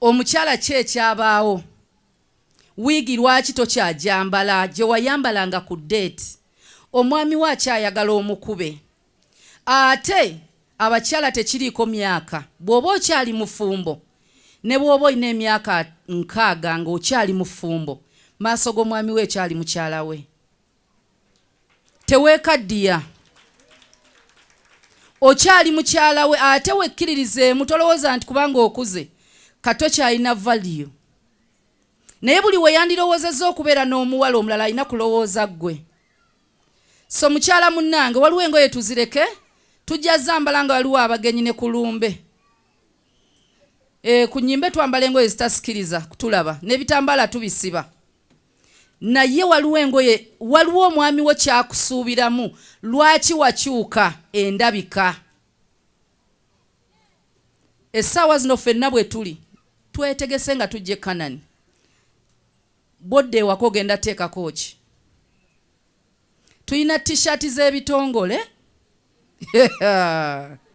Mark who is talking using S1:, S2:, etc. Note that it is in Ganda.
S1: omukyala kyekyabaawo wiigi lwaki tokyajambala gye wayambalanga ku date omwami wa akyayagala omukube ate abakyala tekiriiko myaka bw'oba okyali mufumbo ne bw'oba olina emyaka 6 ng'okyali mufumbo maaso g'omwami we ekyali mukyala we teweekaddiya okyali mukyala we ate wekkiririzeemu tolowooza nti kubanga okuze kato kyalina value naye buli we yandirowoozezza okubeera n'omuwala omulala alina kulowooza ggwe so mukyala munnange waliwo engoye tuzireke tujja zambala nga waliwo abagenyi ne kulumbe ku nnyimbe twambala engoye zitasikiriza kutulaba n'ebitambaala tubisiba naye waliwo engoye waliwo omwami wo kyakusuubiramu lwaki wakyuka endabika essaawa zino ffenna bwe tuli twetegese nga tujje Kanani bodde ewaka ogenda teekako ki tulina t-shirt z'ebitongole